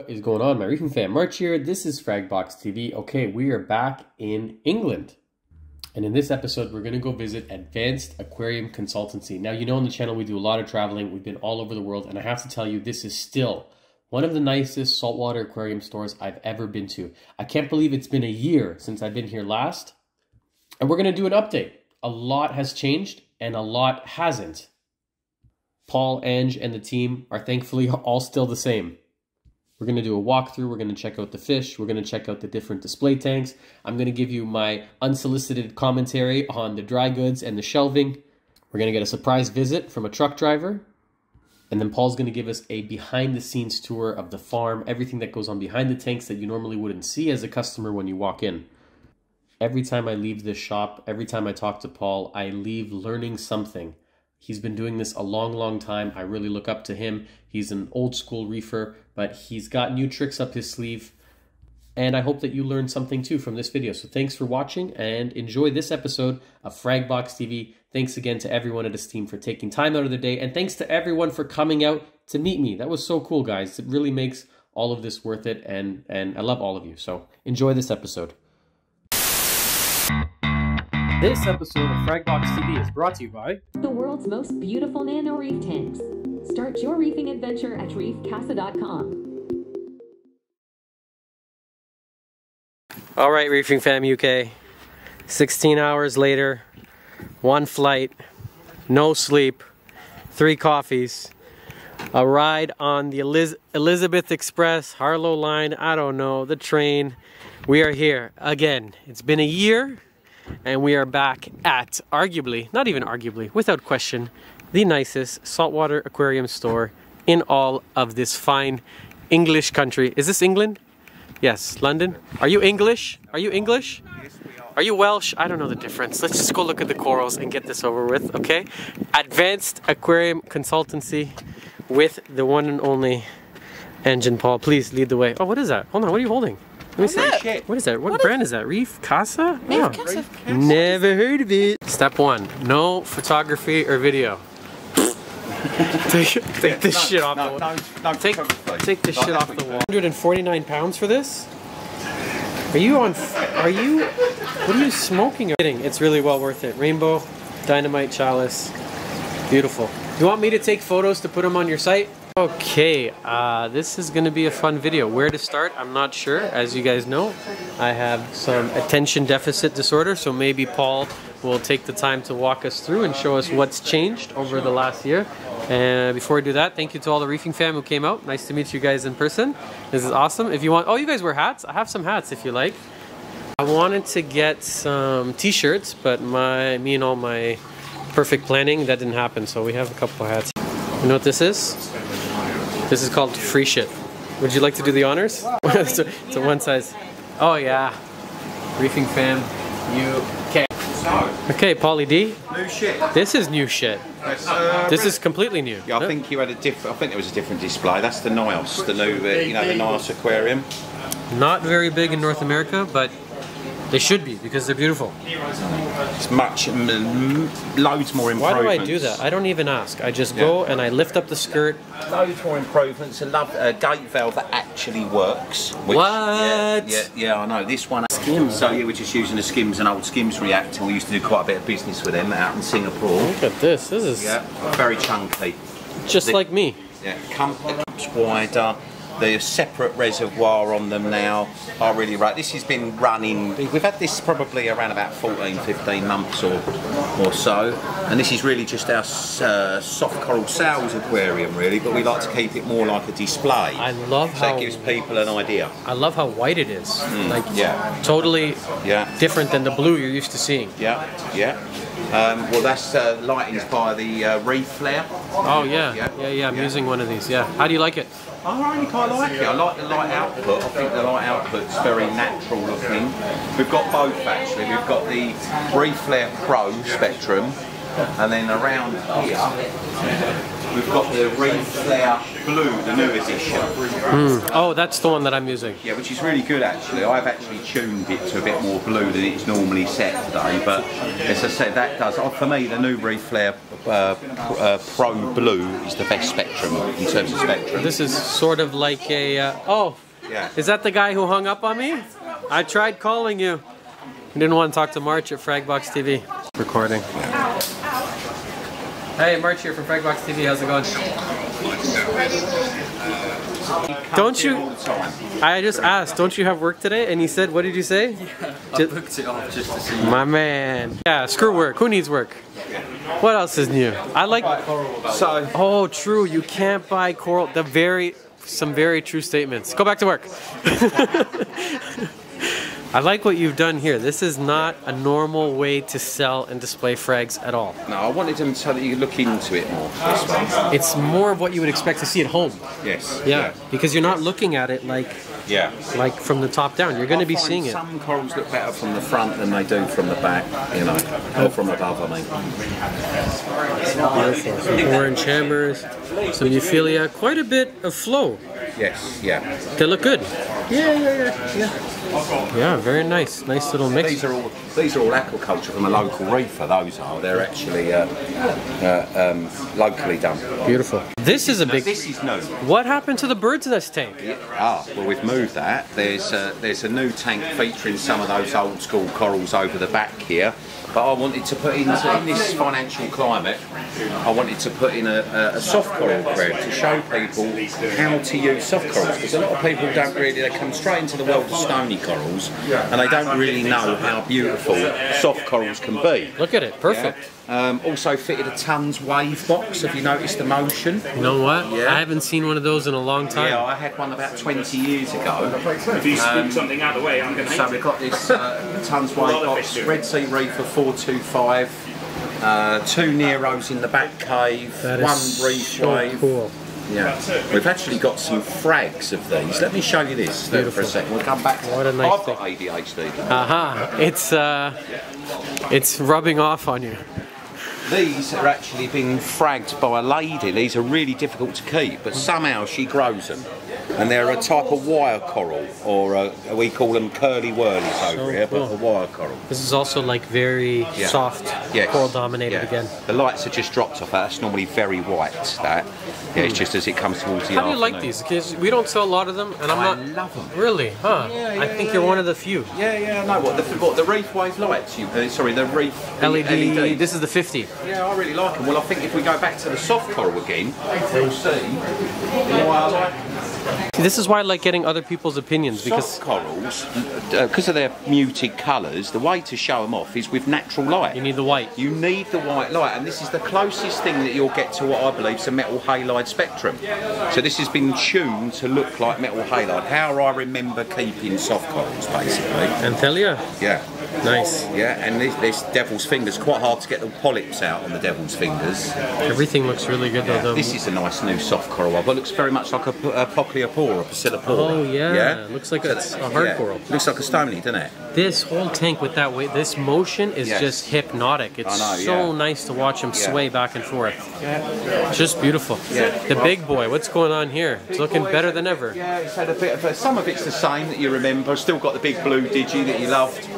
What is going on, my reefing fam? March here. This is Fragbox TV. Okay, we are back in England. And in this episode, we're going to go visit Advanced Aquarium Consultancy. Now, you know on the channel, we do a lot of traveling. We've been all over the world. And I have to tell you, this is still one of the nicest saltwater aquarium stores I've ever been to. I can't believe it's been a year since I've been here last. And we're going to do an update. A lot has changed and a lot hasn't. Paul, Ange, and the team are thankfully all still the same. We're going to do a walkthrough. We're going to check out the fish. We're going to check out the different display tanks. I'm going to give you my unsolicited commentary on the dry goods and the shelving. We're going to get a surprise visit from a truck driver. And then Paul's going to give us a behind-the-scenes tour of the farm, everything that goes on behind the tanks that you normally wouldn't see as a customer when you walk in. Every time I leave this shop, every time I talk to Paul, I leave learning something. He's been doing this a long, long time. I really look up to him. He's an old school reefer, but he's got new tricks up his sleeve. And I hope that you learned something too from this video. So thanks for watching and enjoy this episode of Fragbox TV. Thanks again to everyone at this team for taking time out of their day. And thanks to everyone for coming out to meet me. That was so cool, guys. It really makes all of this worth it. And I love all of you. So enjoy this episode. This episode of Fragbox TV is brought to you by the world's most beautiful nano reef tanks. Start your reefing adventure at reefcasa.com. All right, Reefing Fam UK. 16 hours later, one flight, no sleep, 3 coffees, a ride on the Elizabeth Express, Harlow line, I don't know, the train. We are here again. It's been a year. And we are back at, arguably, not even arguably, without question, the nicest saltwater aquarium store in all of this fine English country. Is this England? Yes, London. Are you English? Are you English? Yes, we are. Are you Welsh? I don't know the difference. Let's just go look at the corals and get this over with, okay? Advanced Aquarium Consultancy with the one and only Engine Paul. Please lead the way. Oh, what is that? Hold on, what are you holding? Let me see. What is that? What brand is that? Reef Casa? Reef Casa. Never heard of it. Step 1. No photography or video. take this shit off the wall. Take this shit off the wall. 149 pounds for this? Are you on... what are you smoking? It's really well worth it. Rainbow, dynamite chalice. Beautiful. You want me to take photos to put them on your site? Okay, this is going to be a fun video. Where to start, I'm not sure. As you guys know, I have some attention deficit disorder, so maybe Paul will take the time to walk us through and show us what's changed over the last year. And before we do that, thank you to all the reefing fam who came out. Nice to meet you guys in person. This is awesome. If you want, oh, you guys wear hats? I have some hats if you like. I wanted to get some t-shirts, but me and all my perfect planning, that didn't happen, so we have a couple of hats. You know what this is? This is called free shit. Would you like to do the honors? It's a one size. Oh yeah. Reefing fam, UK. Okay, Paulie D. New shit. This is new shit. This is completely new. Yeah, I think you had I think there was a different display. That's the Nios, the new, you know, the Nios aquarium. Not very big in North America, but they should be because they're beautiful. It's much, loads more improvements. Why do I do that? I don't even ask. I just go and I lift up the skirt. Loads more improvements. A gate valve that actually works. Which, what? Yeah, I know. This one. Skims. So yeah, we're just using the Skims, an old Skims reactor. We used to do quite a bit of business with them out in Singapore. Look at this. This is very chunky. Just like me. Yeah, cups wider. The separate reservoir on them now are really right. This has been running, we've had this probably around about 14, 15 months or so. And this is really just our soft coral sales aquarium really, but we like to keep it more like a display. I love how... So it gives people an idea. I love how white it is. Like, totally different than the blue you're used to seeing. Well, that's lighting's by the reef flare. Oh yeah, I'm using one of these. Yeah. How do you like it? I really quite like it. I like the light output. I think the light output's very natural looking. We've got both actually. We've got the Reef Flare Pro Spectrum, and then around here we've got the Reef Flare Blue, the new edition. Oh, that's the one that I'm using. Yeah, which is really good actually. I've actually tuned it to a bit more blue than it's normally set today, but as I said, that does, for me, the new Reef Flare Pro Blue is the best spectrum in terms of spectrum. This is sort of like a, oh, yeah. Is that the guy who hung up on me? I tried calling you. I didn't want to talk to March at Fragbox TV. Recording. Hey, March here from Fragbox TV. How's it going? Don't you? I just asked. Don't you have work today? And he said, "What did you say?" Yeah, I booked it off just to see you. My man. Yeah, screw work. Who needs work? What else is new? I like. So. Oh, true. You can't buy coral. Some very true statements. Go back to work. I like what you've done here. This is not a normal way to sell and display frags at all. No, I wanted them so that you could look into it more. This one. It's more of what you would expect to see at home. Yes. Yeah. Because you're not looking at it like from the top down. You're going to be seeing it. Some corals look better from the front than they do from the back, you know, or from above, I mean. Beautiful. Some orange hammers, some Euphilia, quite a bit of flow. Yes, yeah. They look good. Yeah. Yeah, very nice. Nice little mix. These are all aquaculture from a local reefer. Those are. They're actually locally done. Beautiful. This is a big. This is new. What happened to the bird's nest tank? Well, we've moved that. There's a new tank featuring some of those old school corals over the back here. But I wanted to put in this financial climate, I wanted to put in a soft coral aquarium to show people how to use soft corals, because a lot of people don't really, they come straight into the world of stony corals and they don't really know how beautiful soft corals can be. Look at it, perfect. Yeah. Also fitted a tons wave box. Have you noticed the motion? You know what? Yeah. I haven't seen one of those in a long time. Yeah, I had one about 20 years ago. If you scoop something out of the way, I'm going to. So we've got this tons wave box, Red Sea Reefer 425, 2 Neros in the back cave, that one is reef so wave. Cool. Yeah, we've actually got some frags of these. Let me show you this for a second. We'll come back. What a nice I've got ADHD. Aha! It's rubbing off on you. These are actually being fragged by a lady. These are really difficult to keep, but somehow she grows them. And they're a type of wire coral, or we call them curly whirlies over here, but a wire coral. This is also like very soft, coral dominated again. The lights are just dropped off. That's normally very white. That, it's just as it comes towards the How do you afternoon. like these? Because we don't sell a lot of them, and I love them. Really? Huh? I think you're one of the few. Yeah. No, what the reef wave lights? Sorry, the reef LED. This is the 50. Yeah, I really like them. Well, I think if we go back to the soft coral again, we'll see why I like them. See, this is why I like getting other people's opinions, because soft corals, because of their muted colours, the way to show them off is with natural light. you need the white. You need the white light, and this is the closest thing that you'll get to what I believe is a metal halide spectrum. So this has been tuned to look like metal halide. How I remember keeping soft corals, basically. Anthelia? Yeah. Nice. Yeah, and this devil's fingers, quite hard to get the polyps out on the devil's fingers. Everything looks really good though. This is a nice new soft coral. It looks very much like a Polypora, a Bacillopora. Oh yeah, looks like it's a hard coral. Looks like a stony, doesn't it? This whole tank with that weight, this motion is just hypnotic. It's so nice to watch him sway back and forth. Yeah. Just beautiful. Yeah. The big boy, what's going on here? It's looking better than ever. Yeah, it's had a bit of some of it's the same that you remember. Still got the big blue digi that you loved.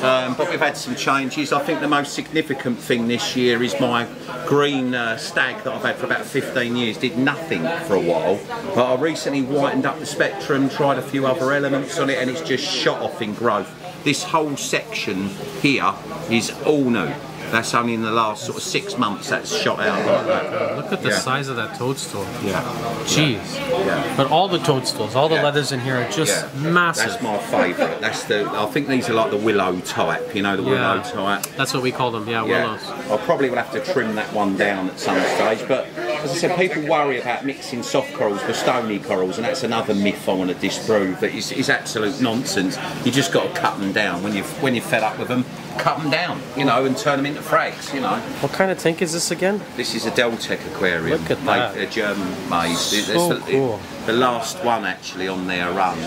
But we've had some changes. I think the most significant thing this year is my green stag that I've had for about 15 years. Did nothing for a while, but I recently whitened up the spectrum, tried a few other elements on it, and it's just shot off in growth. This whole section here is all new. That's only in the last sort of 6 months that's shot out like that. Look at the size of that toadstool. Yeah. Jeez. Yeah. But all the toadstools, all the leathers in here are just massive. That's my favourite. I think these are like the willow type, you know, the willow type. That's what we call them, willows. I probably will have to trim that one down at some stage, but as I said, people worry about mixing soft corals with stony corals, and that's another myth I want to disprove. That is absolute nonsense. You just got to cut them down when you're fed up with them. Cut them down, you know, and turn them into frags, you know. What kind of tank is this again? This is a Deltec aquarium. Look at that. A German made. So cool. The last one actually on their run.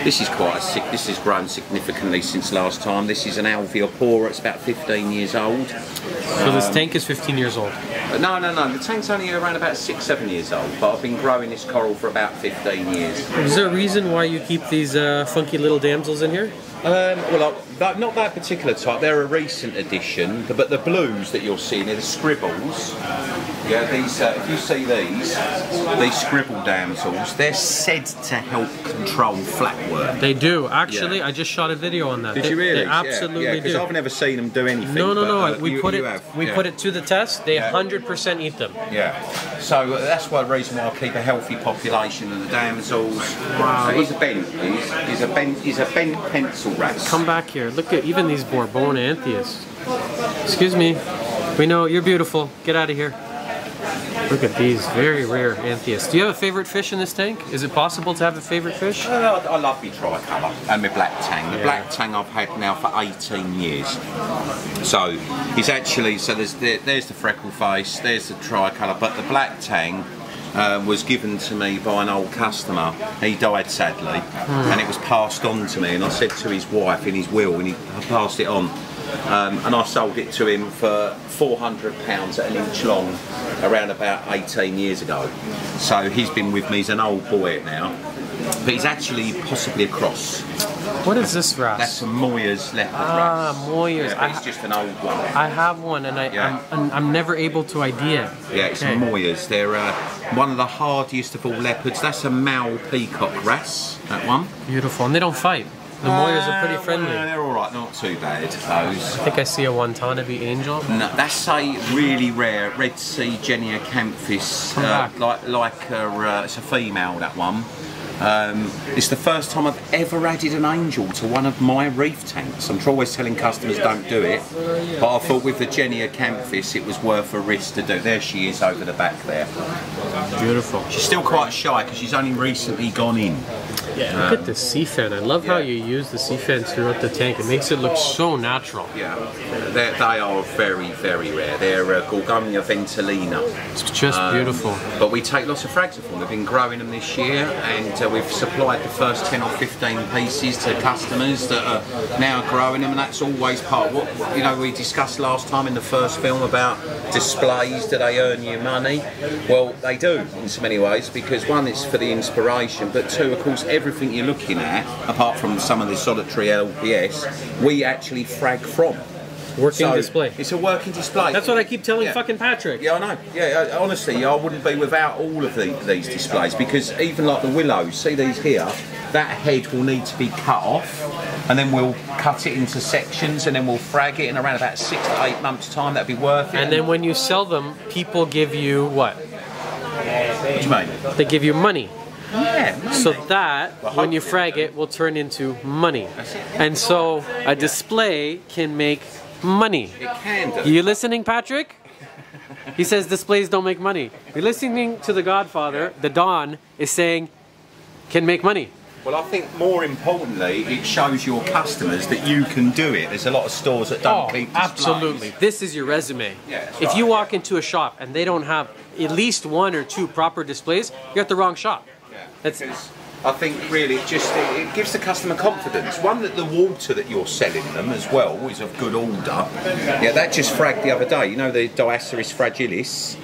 This is this has grown significantly since last time. This is an Alveopora. It's about 15 years old. So this tank is 15 years old. No, the tank's only around about 6-7 years old, but I've been growing this coral for about 15 years. Is there a reason why you keep these funky little damsels in here? Well, not that particular type. They're a recent addition, but the blues that you're seeing are the scribbles. Yeah, these. If you see these scribble damsels, they're said to help control flatworm. They do. Actually, I just shot a video on that. Did you really? They absolutely do. Because I've never seen them do anything. No. We put it to the test. They 100% eat them. Yeah. So that's the reason why I keep a healthy population of the damsels. Wow. So he's a bent pencil rat. Come back here. Look at even these Bourbon Anthias. Excuse me. We know you're beautiful. Get out of here. Look at these very rare Anthias. Do you have a favorite fish in this tank? Is it possible to have a favorite fish? I love my tricolour and my black tang. The black tang I've had now for 18 years. So he's actually, there's the freckle face, there's the tricolour, but the black tang was given to me by an old customer. He died sadly, and it was passed on to me, and I said to his wife in his will, and he passed it on. And I sold it to him for £400 at an inch long around about 18 years ago. So he's been with me, he's an old boy now, but he's actually possibly a cross. What is this wrasse? That's a Moyer's leopard wrasse. Ah, Moyer's. Yeah, it's just an old one. I have one, and I'm never able to ID it. Yeah, it's Moyer's. They're one of the hardiest of all leopards. That's a Mal peacock wrasse, that one. Beautiful, and they don't fight. The Moyers are pretty friendly. They're alright, not too bad, those. I think I see a Watanabe angel. No, that's a really rare Red Sea Geniacanthus. It's a female, that one. It's the first time I've ever added an angel to one of my reef tanks. I'm always telling customers don't do it, but I thought with the Geniacanthus it was worth a risk to do. There she is over the back there. Beautiful. She's still quite shy because she's only recently gone in. Yeah, look at the sea fan. I love how you use the sea fan throughout the tank. It makes it look so natural. Yeah, they are very, very rare. They're Gorgonia ventellina. It's just beautiful. But we take lots of frags of them. We've been growing them this year, and we've supplied the first 10 or 15 pieces to customers that are now growing them, and that's always part of what we discussed last time in the first film about displays. Do they earn you money? Well, they do in so many ways, because one, it's for the inspiration, but two, of course, everything you're looking at, apart from some of the solitary LPS, we actually frag from. Working display. It's a working display. That's what I keep telling fucking Patrick. Yeah, I know. Yeah, honestly, I wouldn't be without all of these displays, because even like the willows, see these here, that head will need to be cut off, and then we'll cut it into sections, and then we'll frag it in around about 6 to 8 months' time. That'd be worth it. And then when you sell them, people give you what? What do you mean? They give you money. Yeah, money. So that, when you frag it, will turn into money. And so a display can make money. It can do. You listening, Patrick? He says displays don't make money. You're listening to the Godfather. The Don is saying can make money. Well, I think more importantly, it shows your customers that you can do it. There's a lot of stores that don't keep displays. Absolutely. This is your resume. Yeah, if you walk into a shop and they don't have at least 1 or 2 proper displays, you're at the wrong shop. Because I think really it gives the customer confidence. One, that the water that you're selling them as well is of good order. Yeah, that just fragged the other day. You know the Diaceris fragilis?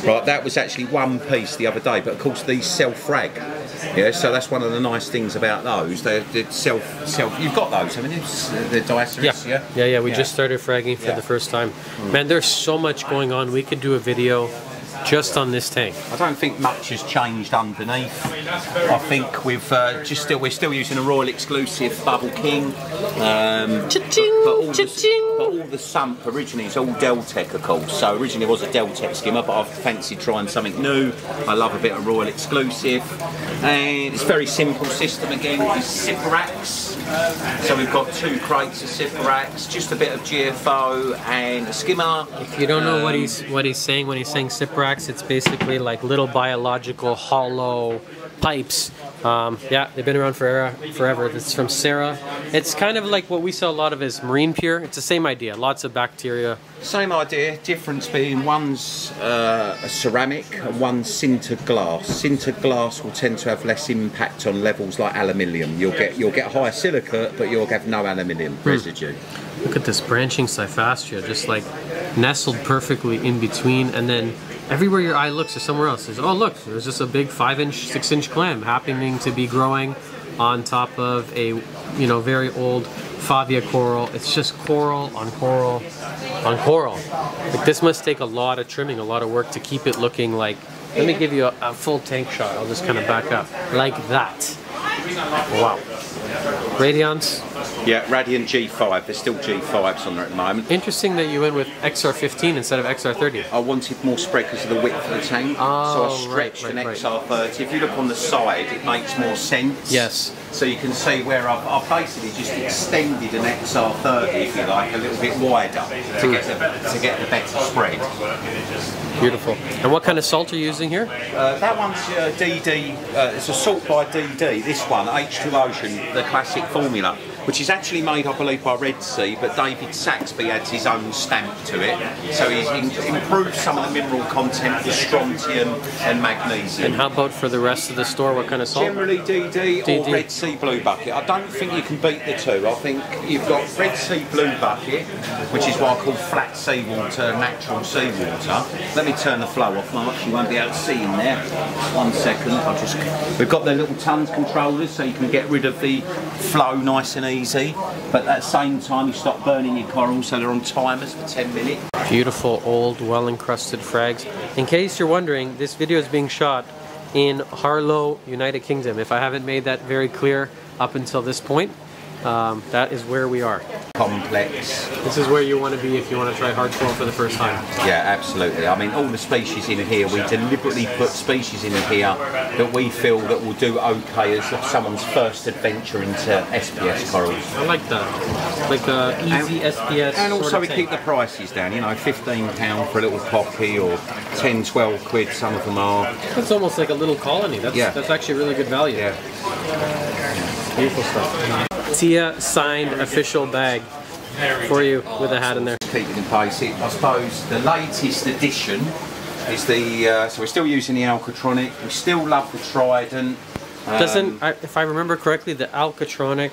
Right, that was actually 1 piece the other day, but of course these self-frag. Yeah, so that's one of the nice things about those. They're self. You've got those, haven't you? The Diaceris, yeah. We just started fragging for the first time. Man, there's so much going on. We could do a video just on this tank. I don't think much has changed underneath. I think we're still using a Royal Exclusive Bubble King. But all the sump originally is all Deltec, of course. So originally it was a Deltec skimmer, but I've fancied trying something new. I love a bit of Royal Exclusive, and it's a very simple system again. It's Cyperax. So we've got 2 crates of Cyperax, just a bit of GFO and a skimmer. If you don't know what he's saying when he's saying Cyperax, tracks. It's basically like little biological hollow pipes. Yeah, they've been around forever. It's from Sarah. It's kind of like what we sell a lot of is marine pure. It's the same idea. Lots of bacteria. Same idea, difference being one's a ceramic and one's sintered glass. Sintered glass will tend to have less impact on levels like aluminium. You'll get higher silicate, but you'll have no aluminium residue. Look at this branching Cyphastia, just like nestled perfectly in between, and then everywhere your eye looks is somewhere else. There's, oh look, there's just a big 5-inch, 6-inch clam happening to be growing on top of a, you know, very old Favia coral. It's just coral on coral on coral. Like, this must take a lot of trimming, a lot of work to keep it looking like, let me give you a full tank shot. I'll just kind of back up like that. Wow. Radiance. Yeah, Radiant G5. There's still G5s on there at the moment. Interesting that you went with XR15 instead of XR30. I wanted more spread because of the width of the tank, so I stretched an XR30. If you look on the side, it makes more sense. Yes. So you can see where I've basically just extended an XR30, if you like, a little bit wider to get the better spread. Beautiful. And what kind of salt are you using here? That one's DD. It's a salt by DD. This one, H2 Ocean, the classic formula, which is actually made, I believe, by Red Sea, but David Saxby adds his own stamp to it. So he's improved some of the mineral content, the strontium and magnesium. And how about for the rest of the store? What kind of salt? Generally DD or Red Sea Blue Bucket. I don't think you can beat the two. I think you've got Red Sea Blue Bucket, which is what I call flat seawater, natural seawater. Let me turn the flow off, Mark. You won't be able to see in there. 1 second. We've got the little tons controllers, so you can get rid of the flow nice and easy, but at the same time you stop burning your corals, so they're on timers for 10 minutes. Beautiful old well encrusted frags. In case you're wondering, this video is being shot in Harlow, United Kingdom. If I haven't made that very clear up until this point, that is where we are. Complex. This is where you want to be if you want to try hard coral for the first time. Yeah, absolutely. I mean, all the species in here, we deliberately put species in here that we feel that will do okay as someone's first adventure into SPS corals. I like that. Like easy SPS. And also sort we of keep the prices down, you know, £15 for a little poppy or 10, 12 quid, some of them are. It's almost like a little colony. That's actually really good value. Yeah. Beautiful stuff. Tia signed official bag for you with a hat in there. Keep it in place. I suppose the latest addition is the, so we're still using the Alcatronic, we still love the Trident. If I remember correctly, the Alcatronic,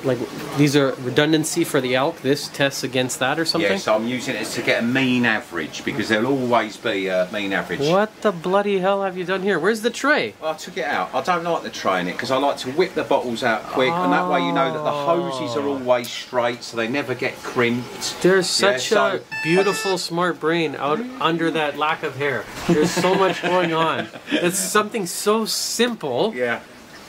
like these are redundancy for the Alc, this tests against that or something? Yeah, so I'm using it to get a mean average because there'll always be a mean average. What the bloody hell have you done here? Where's the tray? Well, I took it out. I don't like the tray in it because I like to whip the bottles out quick and that way you know that the hoses are always straight so they never get crimped. There's such a beautiful, smart brain out under that lack of hair. There's so much going on. It's something so simple. Yeah.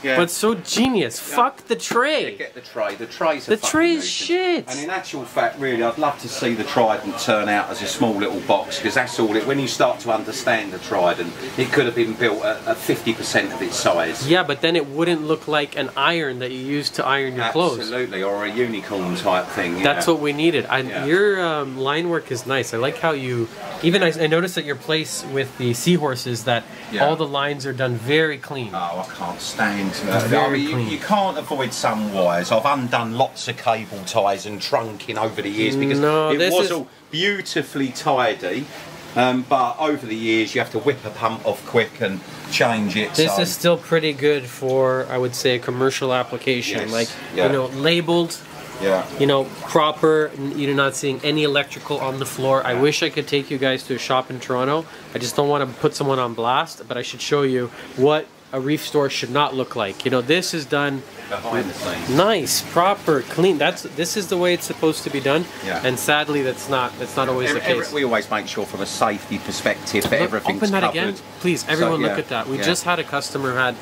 Yeah. But so genius. Yeah. Fuck the tray. Yeah, get the tray. The tray's the tray's shit. And in actual fact, really, I'd love to see the Trident turn out as a small little box because that's all it. When you start to understand the Trident, it could have been built at 50% of its size. Yeah, but then it wouldn't look like an iron that you use to iron your clothes. Absolutely, or a unicorn type thing. That's what we needed. Your line work is nice. I like how you. Even I noticed at your place with the seahorses that all the lines are done very clean. Oh, I can't stand that. I mean, you can't avoid some wires. I've undone lots of cable ties and trunking over the years because it was all beautifully tidy. But over the years, you have to whip a pump off quick and change it. This is still pretty good for, I would say, a commercial application. Yes. Like, you know, labeled. Yeah. You know, proper. You're not seeing any electrical on the floor. I wish I could take you guys to a shop in Toronto. I just don't want to put someone on blast, but I should show you what a reef store should not look like. You know, this is done behind the scenes. Nice, proper, clean. This is the way it's supposed to be done. Yeah. And sadly, that's not always the case. We always make sure, from a safety perspective, that everything's open that covered. again, please. Everyone, look at that. We just had a customer had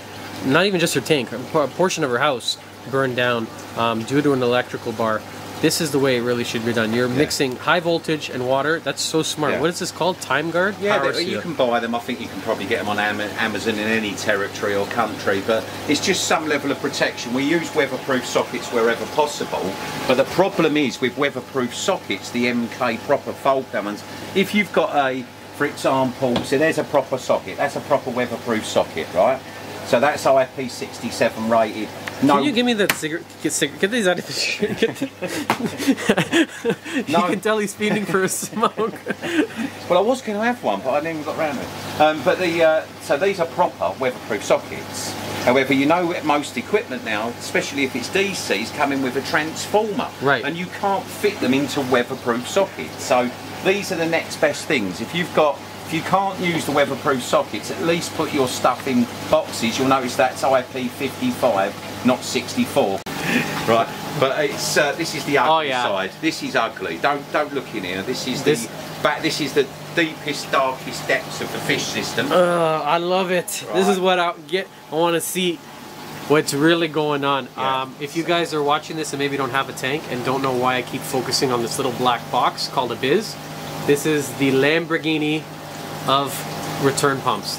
not even just her tank, a portion of her house burned down due to an electrical bar. This is the way it really should be done. You're mixing high voltage and water. That's so smart. What is this called? Time Guard? Yeah, you can buy them. I think you can probably get them on Amazon in any territory or country. But it's just some level of protection. We use weatherproof sockets wherever possible. But the problem is with weatherproof sockets, the MK proper fold ones, if you've got a for example, so there's a proper socket. That's a proper weatherproof socket, right? So that's IP67 rated. No, can you give me that cigarette? Get these out of the street. You can tell he's feeding for a smoke. Well, I was going to have one, but I never got around to it. So these are proper weatherproof sockets. However, you know most equipment now, especially if it's DCs, come in with a transformer. Right. And you can't fit them into weatherproof sockets. So these are the next best things. If you can't use the weatherproof sockets, at least put your stuff in boxes. You'll notice that's IP55, not 64. Right, but it's this is the ugly side. This is ugly. Don't look in here. This is the deepest, darkest depths of the fish system. I love it. Right. This is what I want to see what's really going on. Yeah. If you guys are watching this and maybe don't have a tank and don't know why I keep focusing on this little black box called a Biz, this is the Lamborghini of return pumps.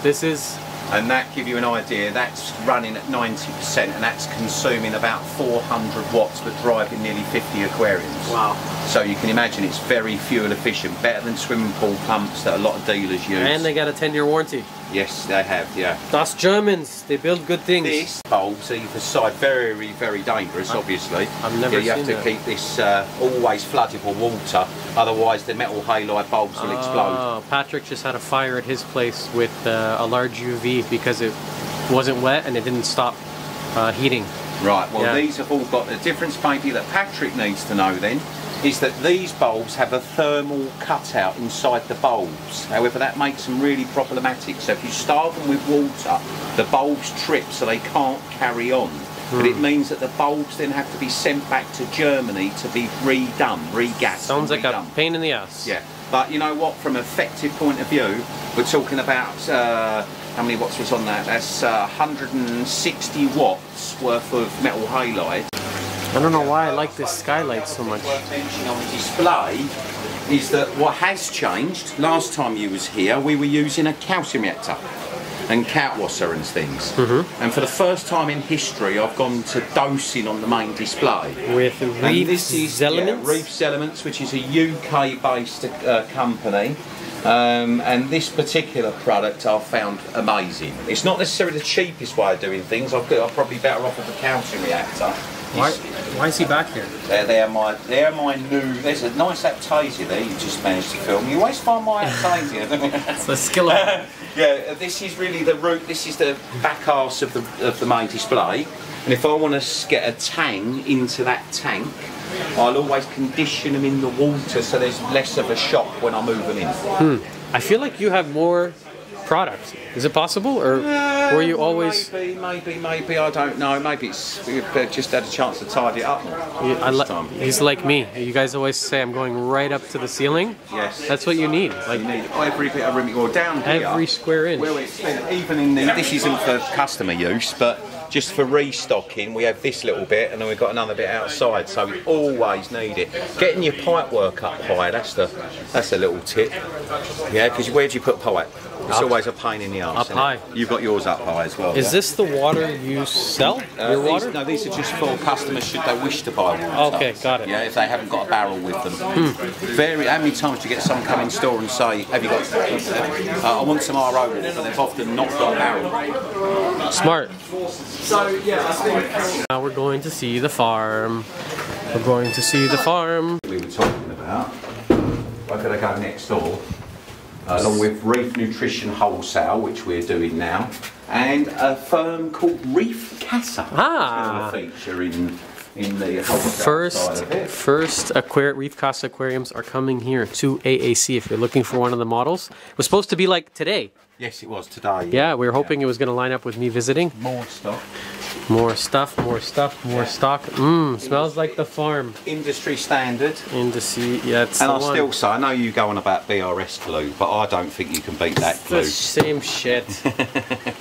And that give you an idea, that's running at 90% and that's consuming about 400 watts but driving nearly 50 aquariums. Wow. So you can imagine it's very fuel efficient, better than swimming pool pumps that a lot of dealers use. And they got a 10-year warranty. Yes, they have, yeah. Das Germans, they build good things. This bulb's either side very, very dangerous, obviously. I've never you have to keep this always flooded with water, otherwise the metal halide bulbs will explode. Patrick just had a fire at his place with a large UV because it wasn't wet and it didn't stop heating. Right, well these have all got the difference maybe that Patrick needs to know then, is that these bulbs have a thermal cutout inside the bulbs. However, that makes them really problematic. So if you starve them with water, the bulbs trip so they can't carry on. But it means that the bulbs then have to be sent back to Germany to be redone, regassed. Sounds like a pain in the ass. Yeah, but you know what, from an effective point of view, we're talking about, how many watts was on that? That's 160 watts worth of metal halide. I don't know why I like this skylight so much. Worth mentioning on the display is that what has changed, last time you was here, we were using a calcium reactor and Kaltwasser and things. And for the first time in history, I've gone to dosing on the main display. With Reef's Elements? Yeah, Reef's Elements, which is a UK-based company. And this particular product I've found amazing. It's not necessarily the cheapest way of doing things. I'm probably better off with a calcium reactor. Why is he back here? They're my new. There's a nice Aptasia there you just managed to film. You always find my Aptasia. It's the skill of it. Yeah, this is really the root. This is the back arse of the main display. And if I want to get a tang into that tank, I'll always condition them in the water so there's less of a shock when I move them in. I feel like you have more products. Is it possible, or were you always? Maybe. I don't know. Maybe it's we've just had a chance to tidy it up more. He's like me. You guys always say I'm going right up to the ceiling. Yes. That's what you need. Like you need every bit of room. Or down here. Every square inch. Well, even in the, this isn't for customer use, but just for restocking, we have this little bit, and then we've got another bit outside. So we always need it. Getting your pipe work up high. That's a little tip. Yeah, because where do you put pipe? It's always a pain in the arse. Up high. You've got yours up high as well. Is this the water you sell? Your water? No, these are just for customers should they wish to buy water. Okay, got it. Yeah, if they haven't got a barrel with them. How many times do you get someone come in store and say, have you got, I want some RO water, and they've often not got a barrel. Smart. Now we're going to see the farm. We're going to see the farm. We were talking about, I've got to go next door. Along with Reef Nutrition Wholesale, which we're doing now, and a firm called Reef Casa. Ah! It's going to feature in the wholesale side of it. First Reef Casa aquariums are coming here to AAC if you're looking for one of the models. It was supposed to be like today. Yes, it was today. Yeah, we were hoping it was going to line up with me visiting. More stuff. More stuff, more stock. Smells like the farm. Industry standard. Industry, yeah, it's and the I'll one. still say, I know you go on about BRS glue, but I don't think you can beat that glue. The same shit.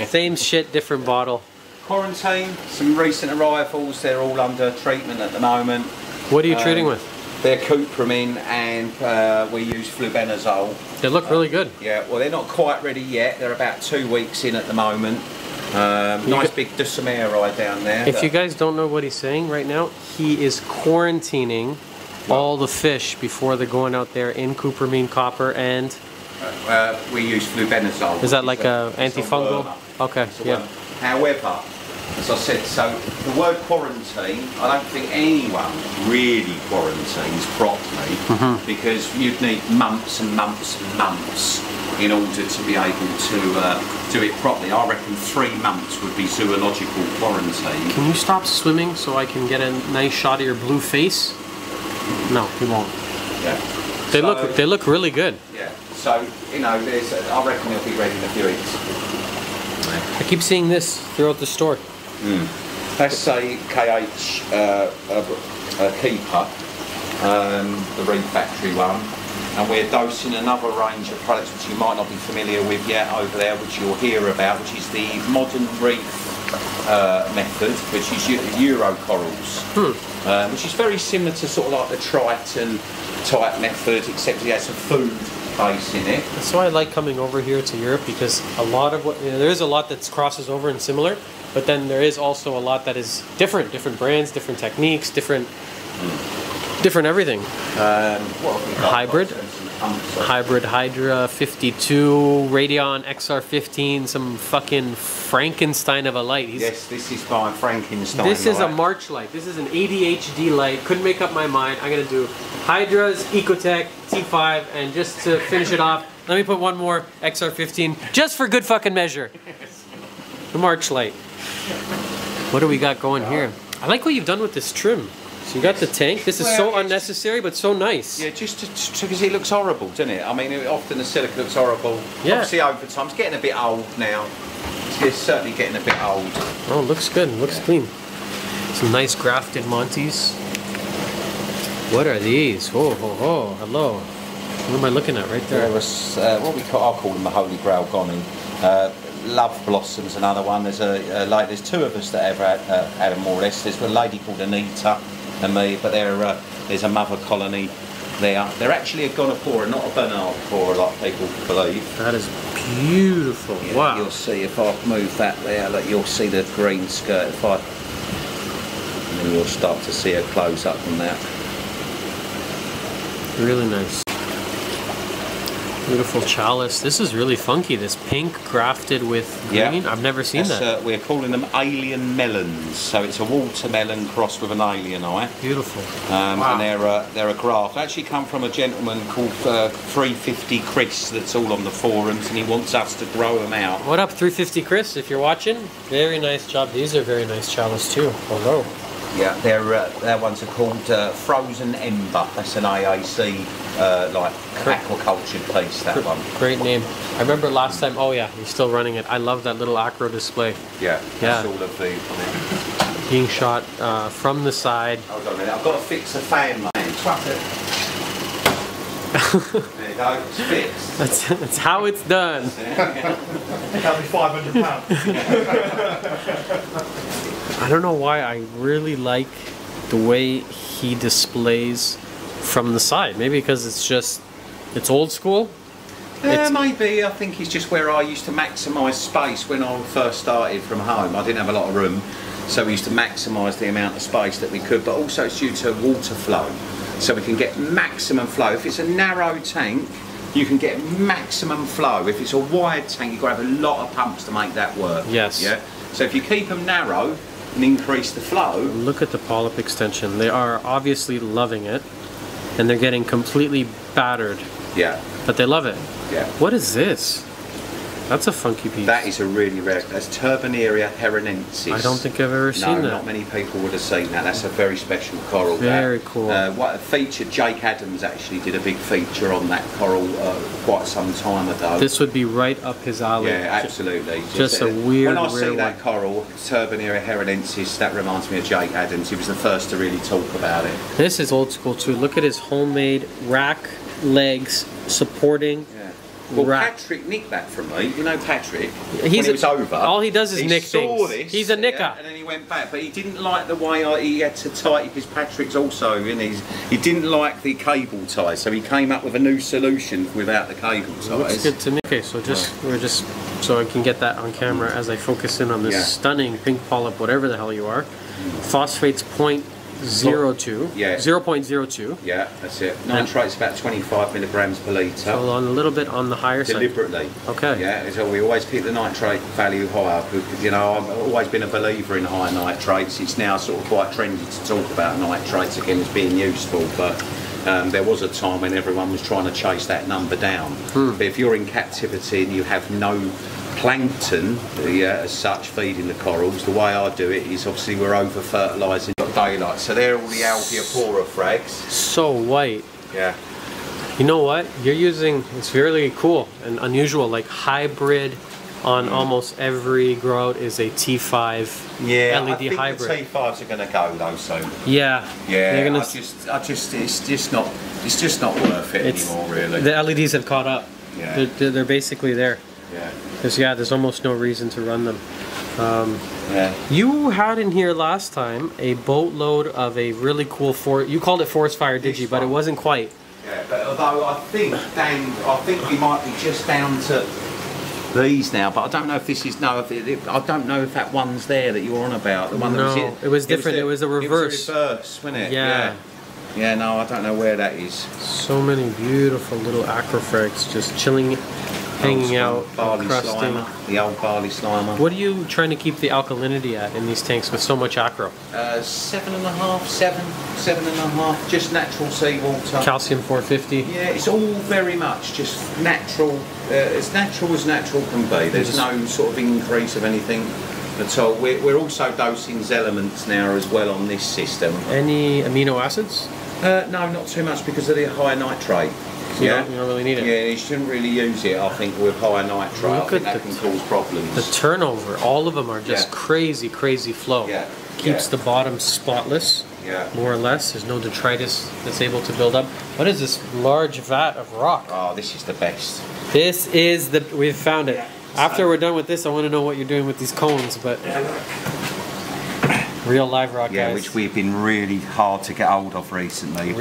Same shit, different bottle. Quarantine, some recent arrivals, they're all under treatment at the moment. What are you treating with? They're cupramine and we use flubenazole. They look really good. Yeah, well they're not quite ready yet. They're about 2 weeks in at the moment. Nice big Dulcimeri down there. If you guys don't know what he's saying right now, he is quarantining all the fish before they're going out there in cupramine, copper, and we use flubenazole. Is that like a it's antifungal? wormer. Okay, It's a yeah. wormer. However, as I said, so the word quarantine, I don't think anyone really quarantines properly because you'd need months and months and months in order to be able to do it properly. I reckon 3 months would be zoological quarantine. Can you stop swimming so I can get a nice shot of your blue face? No, you won't. Yeah. They look really good. Yeah. So you know, I reckon they'll be ready in a few weeks. I keep seeing this throughout the store. That's a KH keeper, the Reef Factory one, and we're dosing another range of products which you might not be familiar with yet over there, which you'll hear about, which is the modern reef method, which is Euro corals, which is very similar to sort of like the Triton type method, except it has a food base in it. That's why I like coming over here to Europe, because a lot of what there is a lot that crosses over and similar, but then there is also a lot that is different brands, different techniques, different everything. What have we got? Hybrid Hydra 52, Radeon XR15, some fucking Frankenstein of a light. Yes, this is by Frankenstein. This is a light. March light. This is an ADHD light. Couldn't make up my mind. I'm gonna do Hydra's Ecotech T5, and just to finish it off, let me put one more XR15 just for good fucking measure. The March light. What do we got going here? I like what you've done with this trim. So you got the tank. This is so unnecessary, but so nice. Yeah, just because it looks horrible, doesn't it? I mean, often the silica looks horrible. Yeah. Obviously, over time, it's getting a bit old now. It's certainly getting a bit old. Oh, it looks good. It looks clean. Some nice grafted Monties. What are these? Oh, hello. What am I looking at right there? There was what I'll call them the Holy Grail Goni. Love Blossom's another one. There's there's 2 of us that ever had them more or less. There's a lady called Anita and me, but there's a mother colony there. They're actually a Gonopora, not a Bernardpora like people believe. That is beautiful. Yeah, wow. You'll see if I move that there, look, you'll see the green skirt. And then you'll start to see a close up on that. Really nice. Beautiful chalice. This is really funky. This pink grafted with green. Yeah. I've never seen that. We're calling them alien melons. So it's a watermelon crossed with an alien eye. Beautiful. Wow. And they're a graft. They actually come from a gentleman called 350 Chris that's all on the forums, and he wants us to grow them out. What up, 350 Chris? If you're watching, very nice job. These are very nice chalice too. Hello. Yeah, their ones are called Frozen Ember. That's an AAC like aquaculture piece. That one. Great name. I remember last time. Oh yeah, he's still running it. I love that little acro display. Yeah. Yeah. That's all of the. Being shot from the side. Hold on a minute. I've got to fix the fan, man. Twat it. There you go. It's fixed. That's how it's done. That'll be £500. I don't know why I really like the way he displays from the side. Maybe because it's old school. Maybe. I think it's just where I used to maximise space when I first started from home. I didn't have a lot of room, so we used to maximise the amount of space that we could, but also it's due to water flow. So we can get maximum flow. If it's a narrow tank, you can get maximum flow. If it's a wide tank, you've got to have a lot of pumps to make that work. Yes. Yeah. So if you keep them narrow and increase the flow. Look at the polyp extension. They are obviously loving it, and they're getting completely battered. Yeah. But they love it. Yeah. What is this? That's a funky piece. That is a really rare. That's Turboneria heronensis. I don't think I've ever seen that. No, not many people would have seen that. That's a very special coral. Very cool. What a feature. Jake Adams actually did a big feature on that coral quite some time ago. This would be right up his alley. Yeah, absolutely. Just a weird, When I see rare that coral, Turboneria heronensis, that reminds me of Jake Adams. He was the first to really talk about it. This is old school too. Look at his homemade rack legs supporting. Well, rack. Patrick nicked that from me. You know Patrick? When it was over. All he does is nick saw things. This, He's a nicker. Yeah, and then he went back, but he didn't like the way he had to tie it, because Patrick's also, and he didn't like the cable tie, so he came up with a new solution without the cable ties. Looks good to me. Okay, so so I can get that on camera as I focus in on this stunning pink polyp, whatever the hell you are. Phosphates 0.0 0.02. Yeah. 0.02. Yeah, that's it. Nitrate's about 25 milligrams per litre. So on a little bit on the higher side. Deliberately. Okay. Yeah, so we always keep the nitrate value higher because, you know, I've always been a believer in high nitrates. It's now sort of quite trendy to talk about nitrates again as being useful, but there was a time when everyone was trying to chase that number down. But if you're in captivity and you have no plankton as such feeding the corals, the way I do it is obviously we're over fertilising daylight. So they're all the Alveopora frags. So white. Yeah. You know what? You're using, it's really cool and unusual, like hybrid on almost every grow out is a T5 LED I think hybrid. the T5s are going to go though soon. Yeah. Yeah, it's just not worth it anymore, really. The LEDs have caught up. Yeah. They're basically there. Yeah. Because there's almost no reason to run them. Yeah. You had in here last time a boatload of a really cool you called it forest fire digi, but it wasn't quite. Yeah, but although I think we might be just down to these now, but I don't know if this is I don't know if that one's there that you're on about. The one that was it was different. It was a reverse. It was a reverse, wasn't it? Yeah. Yeah, no, I don't know where that is. So many beautiful little aquafrags just chilling, hanging out, barley crusting. slimer, the old barley slimer. What are you trying to keep the alkalinity at in these tanks with so much acro? 7.5, 7.5, just natural seawater. Calcium 450. Yeah, it's all very much just natural, as natural can be. There's no sort of increase of anything at all. We're also dosing elements now as well on this system. Any amino acids? No, not too much because of the high nitrate. You don't really need it. Yeah, you shouldn't really use it, I think, with high nitrate. I think that can cause problems. The turnover, all of them are just crazy flow. Yeah. Keeps the bottom spotless, more or less. There's no detritus that's able to build up. What is this large vat of rock? Oh, this is the best. This is we've found it. After we're done with this, I want to know what you're doing with these cones, but real live rock, guys. Which we've been really hard to get hold of recently.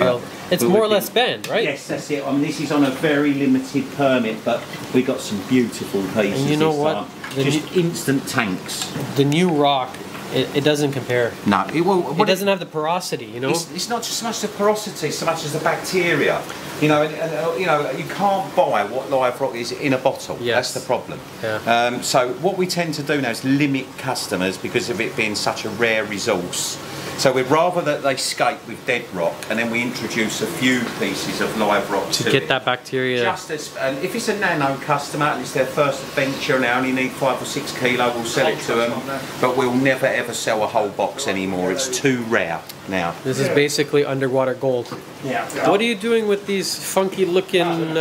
It's more or less banned, right? Yes, that's it. This is on a very limited permit, but we got some beautiful pieces. And you know what? Just instant tanks. The new rock, it doesn't compare. No, it doesn't have the porosity. You know, it's not just so much the porosity, so much as the bacteria. You know, you can't buy what live rock is in a bottle. Yes. That's the problem. Yeah. So what we tend to do now is limit customers because of it being such a rare resource. So we'd rather that they skate with dead rock, and then we introduce a few pieces of live rock to get that bacteria. Just as, and if it's a nano customer and it's their first adventure and they only need 5 or 6 kilo, we'll sell it to them. But we'll never ever sell a whole box anymore. It's too rare now. This is basically underwater gold. Yeah. What are you doing with these funky looking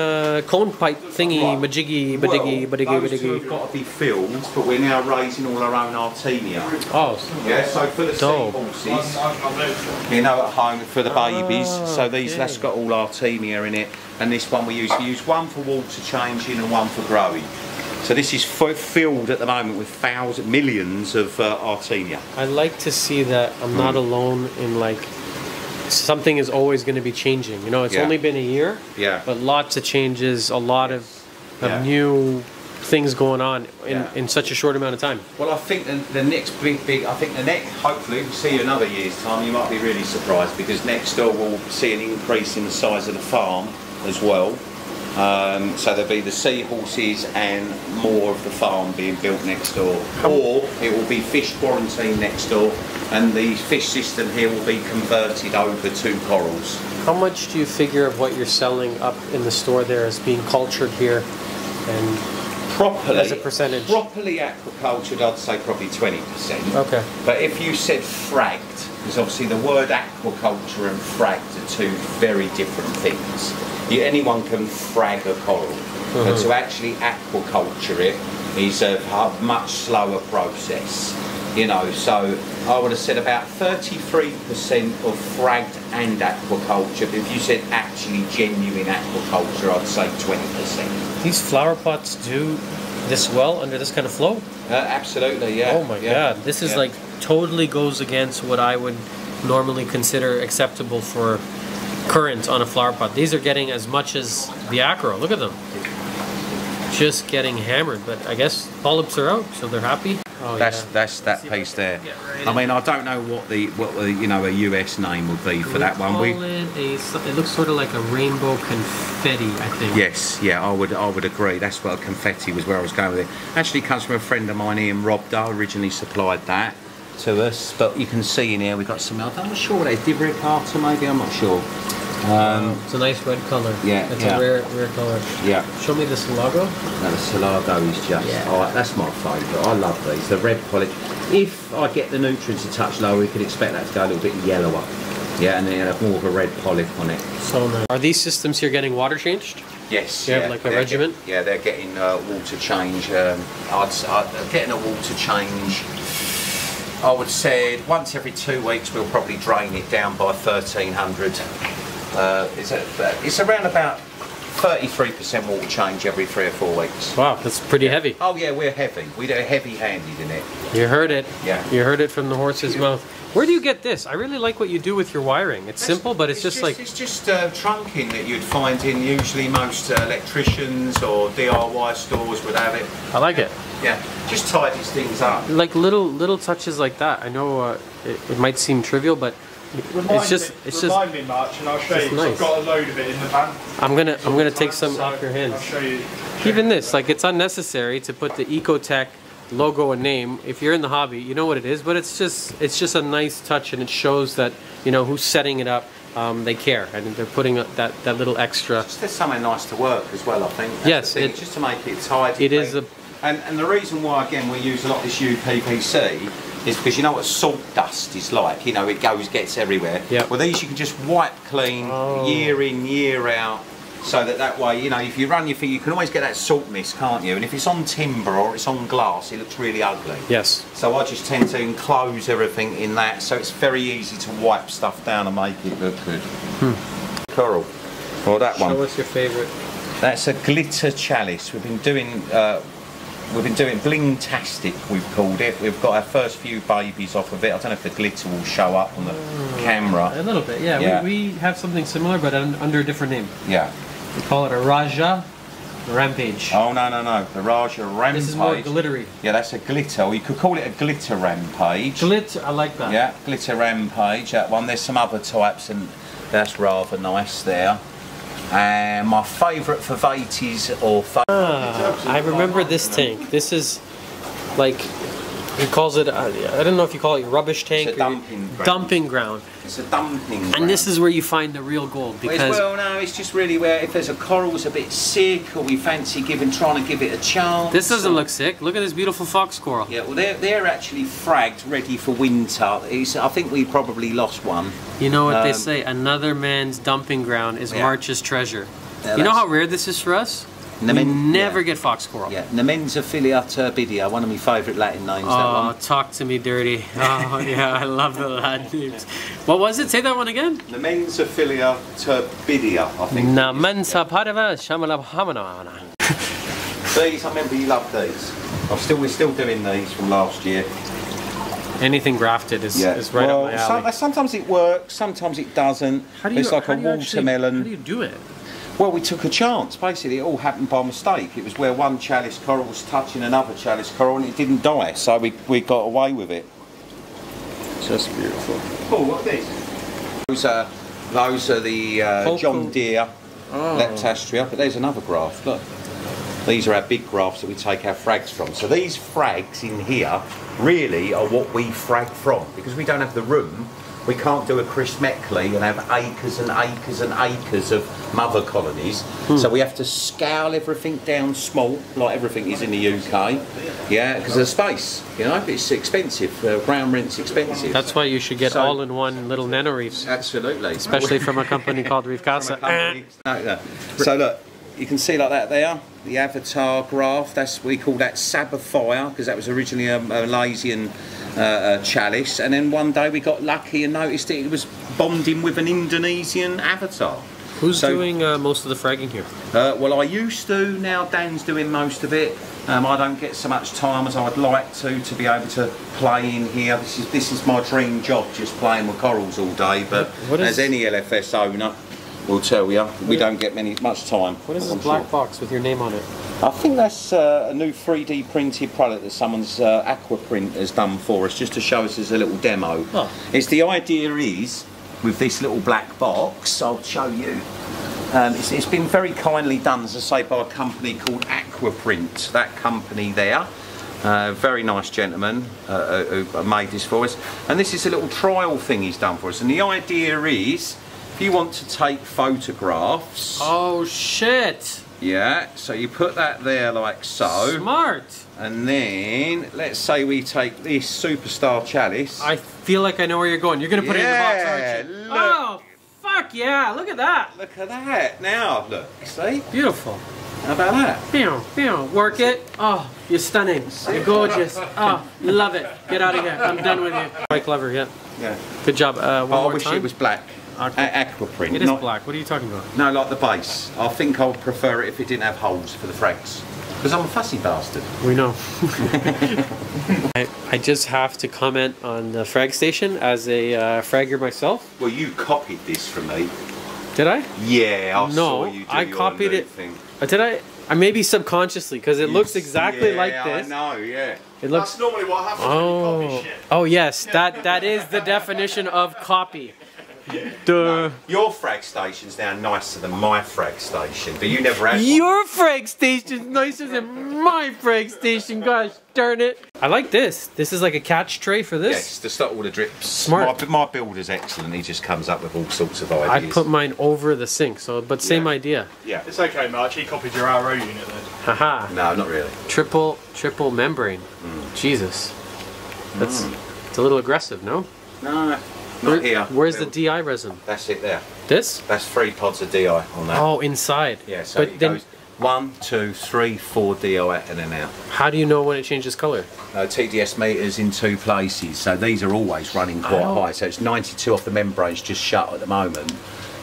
cone pipe thingy, majiggy, badiggy, badiggy, Those two have got to be filled, but we're now raising all our own Artemia. Oh. Yeah, so for the seahorses, you know, at home for the babies. So that's got all Artemia in it, and this one we use one for water changing and one for growing. So this is filled at the moment with millions of Artemia. I like to see that I'm not alone in something is always going to be changing. You know, it's only been a year, but lots of changes, a lot of new things going on in such a short amount of time. Well, I think the next hopefully we'll see you another year's time. You might be really surprised because next door we'll see an increase in the size of the farm as well. So there'll be the seahorses and more of the farm being built next door, or it will be fish quarantine next door, and the fish system here will be converted over to corals. How much do you figure of what you're selling up in the store there is being cultured here, and properly as a percentage? Properly aquacultured, I'd say probably 20%. Okay. But if you said fragged, because obviously the word aquaculture and fragged are two very different things. Anyone can frag a coral, but to actually aquaculture it is a much slower process. You know, so I would have said about 33% of fragged and aquaculture. But if you said actually genuine aquaculture, I'd say 20%. These flower pots do this well under this kind of flow? Absolutely, yeah. Oh my God, this is totally goes against what I would normally consider acceptable for current on a flower pot. These are getting as much as the acro. Look at them. Just getting hammered, but I guess polyps are out, so they're happy. Oh, that's that piece there. I mean, I don't know what the you know, a US name would be for that one. It looks sort of like a rainbow confetti, I think. Yes, yeah, I would agree. That's what confetti was, where I was going with it. Actually comes from a friend of mine, Ian Robdo, originally supplied that to us. But you can see in here we've got some, I'm not sure what it is, Divricata maybe, I'm not sure. It's a nice red colour. Yeah, it's a rare colour. Yeah. Show me the Salago. No, the Salago is just, that's my favourite. I love these, the red polish. If I get the nutrients a touch lower, we could expect that to go a little bit yellower. Yeah, and then have more of a red polyp on it. So nice. Are these systems here getting water changed? Yes. You have like a regimen? They're getting water change. I'm getting a water change. I would say once every 2 weeks we'll probably drain it down by 1300. It's around about 33% water change every 3 or 4 weeks. Wow, that's pretty heavy. Oh yeah, we're heavy. We're heavy-handed in it. You heard it. Yeah. You heard it from the horse's mouth. Where do you get this? I really like what you do with your wiring. It's simple, but it's just like... It's just trunking that you'd find in usually most electricians or DIY stores would have it. I like it. Yeah, just tidies things up. Like little touches like that. I know it might seem trivial, but it's just Remind me, March, and I'll show you. Nice. I've got a load of it in the van. I'm gonna take some off your hands. I'll show you. Even this, like, it's unnecessary to put the Ecotech logo and name. If you're in the hobby, you know what it is, but it's just a nice touch, and it shows that, you know, who's setting it up. They care, and they're putting that little extra. There's something nice to work as well, I think. Yes, it's just to make it tidy. It is and the reason why, again, we use a lot of this UPVC is because you know what salt dust is like. You know, it gets everywhere. Yep. Well, these you can just wipe clean, year in, year out. So that way, you know, if you run your feet, you can always get that salt mist, can't you? And if it's on timber or it's on glass, it looks really ugly. Yes. So I just tend to enclose everything in that, so it's very easy to wipe stuff down and make it look good. Coral. Or that one. Show us your favourite. That's a glitter chalice. We've been doing Bling-tastic, we've called it. We've got our first few babies off of it. I don't know if the glitter will show up on the camera. A little bit, yeah. We have something similar, but under a different name. Yeah. We call it a Raja Rampage. Oh, no. The Raja Rampage. This is more glittery. Yeah, that's a glitter. Or you could call it a glitter rampage. Glitter, I like that. Yeah, glitter rampage, that one. There's some other types, and that's rather nice there. And my favourite for Vates or... I remember this tank. This is like... He calls it, I don't know if you call it rubbish tank it's a dumping ground. It's a dumping ground. And this is where you find the real gold, because... Well, no, it's just really where if there's a coral's a bit sick, or we fancy trying to give it a chance. This doesn't look sick. Look at this beautiful fox coral. Yeah, well, they're actually fragged, ready for winter. I think we probably lost one. You know what they say, another man's dumping ground is March's treasure. Yeah, you know how rare this is for us? We never get fox coral. Yeah, Nemenzophilia turbidea, one of my favourite Latin names. Oh, that one. talk to me dirty. Oh, yeah, I love the Latin names. What was it? Say that one again. Nemenzophilia turbidea, I think. These, I remember you loved these. We're still doing these from last year. Anything grafted is right up my alley. Sometimes it works, sometimes it doesn't. It's like a watermelon. How do you do it? Well, we took a chance. Basically, it all happened by mistake. It was where one chalice coral was touching another chalice coral and it didn't die, so we got away with it. Just beautiful. Oh, what are these? Those are the John Deere Leptastria, but there's another graft. Look, these are our big grafts that we take our frags from. So these frags in here really are what we frag from, because we don't have the room. We can't do a Chris Meckley and have acres and acres and acres of mother colonies. So we have to scale everything down small, like everything is in the UK. Yeah, because of the space. You know, it's expensive. Ground rent's expensive. That's why you should get all-in-one little nano reefs. Absolutely. Especially from a company called Reef Casa. So look, you can see like that there. The Avatar graft. We call that Sapphire, because that was originally a Malaysian chalice, and then one day we got lucky and noticed it was bonding with an Indonesian Avatar. Who's doing most of the fragging here? Well, I used to. Now Dan's doing most of it. I don't get so much time as I would like to be able to play in here. This is my dream job, just playing with corals all day. But as any LFS owner, will tell you. We don't get much time. What is this I'm black sure. box with your name on it? I think that's a new 3D printed product that someone's Aquaprint has done for us, just to show us as a little demo. Oh. The idea is, with this little black box, I'll show you. It's been very kindly done, as I say, by a company called Aquaprint. That company there. Very nice gentleman who made this for us. And this is a little trial thing he's done for us. And the idea is, if you want to take photographs... Oh shit! Yeah, so you put that there like so. Smart! And then, let's say we take this Superstar Chalice. I feel like I know where you're going. You're going to put it in the box, aren't you? Look. Oh, fuck yeah! Look at that! Look at that. Now, look, see? Beautiful. How about that? Bam, bam. Work it. Oh, you're stunning. You're gorgeous. Oh, love it. Get out of here. I'm done with you. Quite clever, yeah. Yeah. Good job. One I more wish time. it was black. Okay. Aquaprint. It is black. What are you talking about? No, like the base. I think I would prefer it if it didn't have holes for the frags. Because I'm a fussy bastard. We know. I just have to comment on the frag station as a fragger myself. Well, you copied this from me. Did I? Yeah, I No, saw you do I your copied new it. thing. Did I? Maybe subconsciously, because it looks exactly like this. I know, yeah. It looks. That's normally what happens when you copy shit. Oh yes, that is the definition of copy. Duh. Your frag station's now nicer than my frag station, but you never had one. Your frag station's nicer than my frag station, gosh darn it. I like this. This is like a catch tray for this. Yes, to stop all the drips. Smart. My builder's excellent. He just comes up with all sorts of ideas. I put mine over the sink, but same idea. Yeah. It's okay, March. He copied your RO unit then. Haha. No, not really. Triple membrane. Jesus. That's it's a little aggressive, no? No, not here. Where's the DI resin? That's it there. This? That's 3 pods of DI on that. Oh, inside. Yeah, so but it then goes 1, 2, 3, 4 DI and then out. how do you know when it changes color? TDS meters in 2 places, so these are always running quite high. So it's 92 off the membrane's just shut at the moment.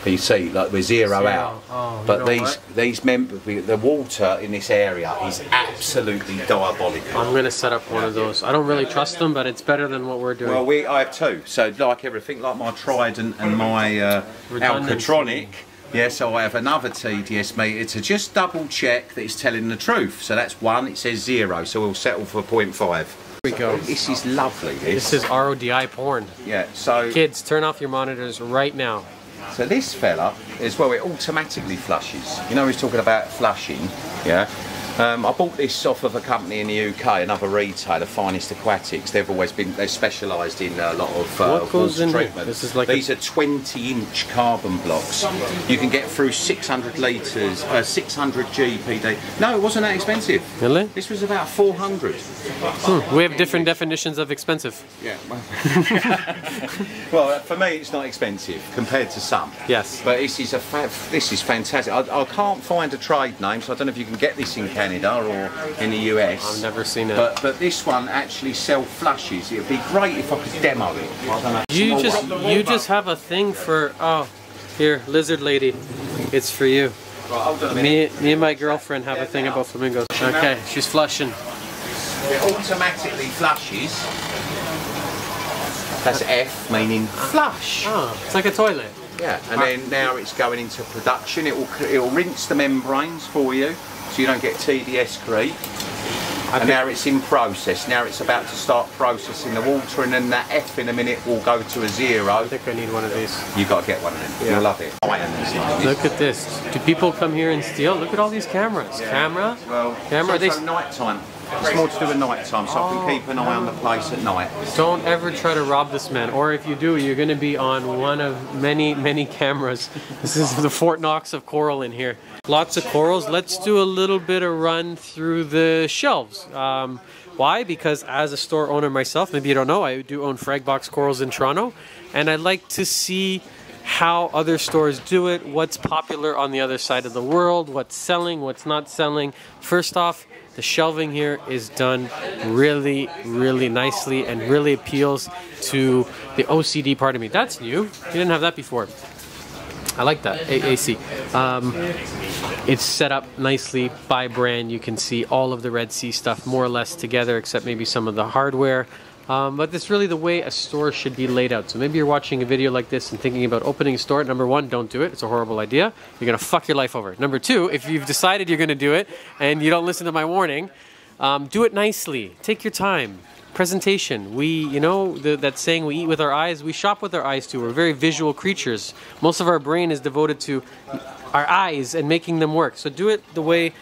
But you see, like we're zero out. Oh, but you know the water in this area is absolutely diabolical. I'm gonna set up one of those. I don't really trust them, but it's better than what we're doing. Well, I have 2. So like everything, like my Trident and my Redundancy. Alcatronic. Yeah, so I have another TDS meter to just double check that it's telling the truth. So that's 1. It says 0. So we'll settle for 0.5. Here we go. This is lovely. This is RODI porn. Yeah. So Kids, turn off your monitors right now. So this fella, as well, it automatically flushes. You know, he's talking about flushing, yeah? I bought this off of a company in the UK, another retailer, Finest Aquatics. They've specialised in a lot of What goes water in here? treatment. This is like These are 20-inch carbon blocks. You can get through 600 litres, 600 GPD. No, it wasn't that expensive. Really? This was about 400. We have different definitions of expensive. Yeah. Well, for me, it's not expensive compared to some. Yes. But this is fantastic. I can't find a trade name, so I don't know if you can get this in Canada or in the US. I've never seen it. But this one actually self-flushes. It'd be great if I could demo it. I don't know. You just have a thing for here, lizard lady. It's for you. Right, hold on a minute. Me and my girlfriend have a thing about flamingos. Okay, she's flushing. It automatically flushes. That's F, meaning flush. Oh, it's like a toilet. Yeah, and then now it's going into production. It'll rinse the membranes for you, so you don't get TDS creep. And now it's in process. Now it's about to start processing the water, and then that F in a minute will go to a 0. I think I need one of these. You've got to get one of them. Yeah. You'll love it. Look at this. Do people come here and steal? Look at all these cameras. Yeah. Camera? Well, Camera. it's also night time. It's more to do with night time, so I can keep an eye on the place at night. Don't ever try to rob this man, or if you do, you're going to be on one of many cameras. This is the Fort Knox of coral in here. Lots of corals. Let's do a little bit of run through the shelves. Why? Because as a store owner myself, maybe you don't know, I do own Fragbox Corals in Toronto, and I like to see how other stores do it, what's popular on the other side of the world, what's selling, what's not selling. First off, the shelving here is done really nicely and really appeals to the OCD part of me. That's new. You didn't have that before. I like that, AC. It's set up nicely by brand. You can see all of the Red Sea stuff more or less together, except maybe some of the hardware. But it's really the way a store should be laid out. So maybe you're watching a video like this and thinking about opening a store. Number one, don't do it. It's a horrible idea. You're going to fuck your life over. Number two, if you've decided you're going to do it and you don't listen to my warning, do it nicely. Take your time. Presentation. You know, that saying, we eat with our eyes, we shop with our eyes too. We're very visual creatures. Most of our brain is devoted to our eyes and making them work. So do it the way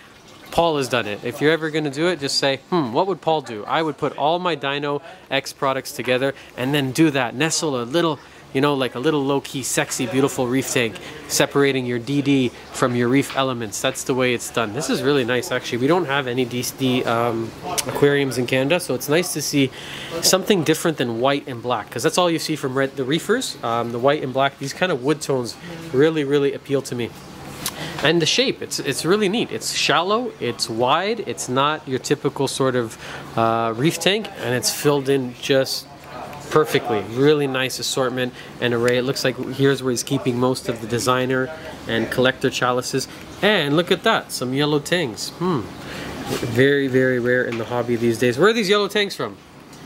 Paul has done it. If you're ever going to do it, just say, what would Paul do? I would put all my Dino X products together and then do that. Nestle a little, you know, like a little low-key, sexy, beautiful reef tank, separating your DD from your reef elements. That's the way it's done. This is really nice, actually. We don't have any DD aquariums in Canada, so it's nice to see something different than white and black, because that's all you see from the reefers. The white and black, these kind of wood tones really, really appeal to me. And the shape, it's really neat. It's shallow, it's wide, it's not your typical sort of reef tank, and it's filled in just perfectly. Really nice assortment and array. It looks like here's where he's keeping most of the designer and collector chalices. And look at that, some yellow tanks. Very, very rare in the hobby these days. Where are these yellow tanks from?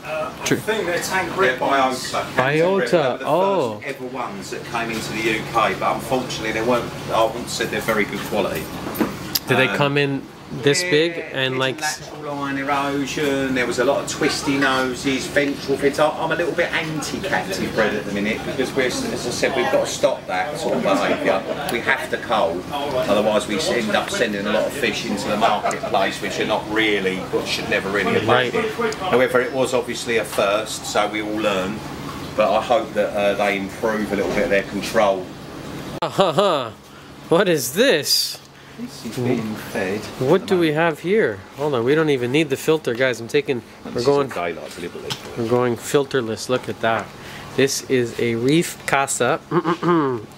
I think they're tank red Biota. Biota, oh. The first ever ones that came into the UK, but unfortunately they weren't, I wouldn't say they're very good quality. Did they come in this big and like lateral line erosion? There was a lot of twisty noses, ventral fins. I'm a little bit anti-captive bred at the minute because as I said, we've got to stop that sort of behaviour. We have to cull, otherwise we end up sending a lot of fish into the marketplace which are not really, or should never really have made it. However, it was obviously a first, so we all learn. But I hope that they improve a little bit of their control. What is this? This is being fed. What do we have here? Hold on, we don't even need the filter, guys. We're going filterless. Look at that. This is a Reef Casa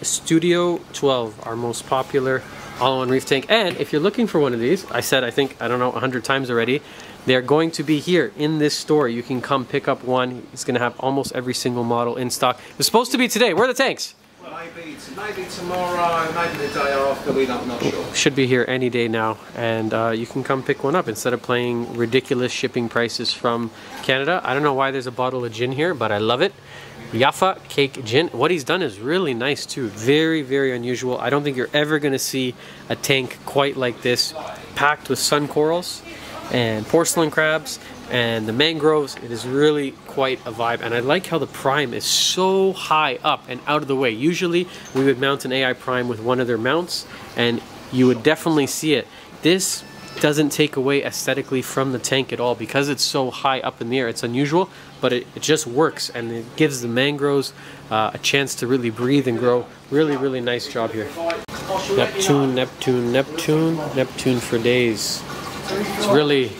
Studio 12, our most popular all-in-one reef tank. And if you're looking for one of these, I don't know, 100 times already, they're going to be here in this store. You can come pick up one. It's going to have almost every single model in stock. It's supposed to be today. Where are the tanks? Maybe tomorrow, maybe the day after, we're not sure. Should be here any day now, and you can come pick one up instead of paying ridiculous shipping prices from Canada. I don't know why there's a bottle of gin here, but I love it. Jaffa Cake Gin. What he's done is really nice too. Very, very unusual. I don't think you're ever going to see a tank quite like this, packed with sun corals and porcelain crabs and the mangroves. It is really quite a vibe, and I like how the prime is so high up and out of the way. Usually we would mount an AI prime with one of their mounts and you would definitely see it. This doesn't take away aesthetically from the tank at all because it's so high up in the air. It's unusual, but it just works, and it gives the mangroves a chance to really breathe and grow. Really, really nice job here. Neptune, Neptune, Neptune, Neptune for days. It's really,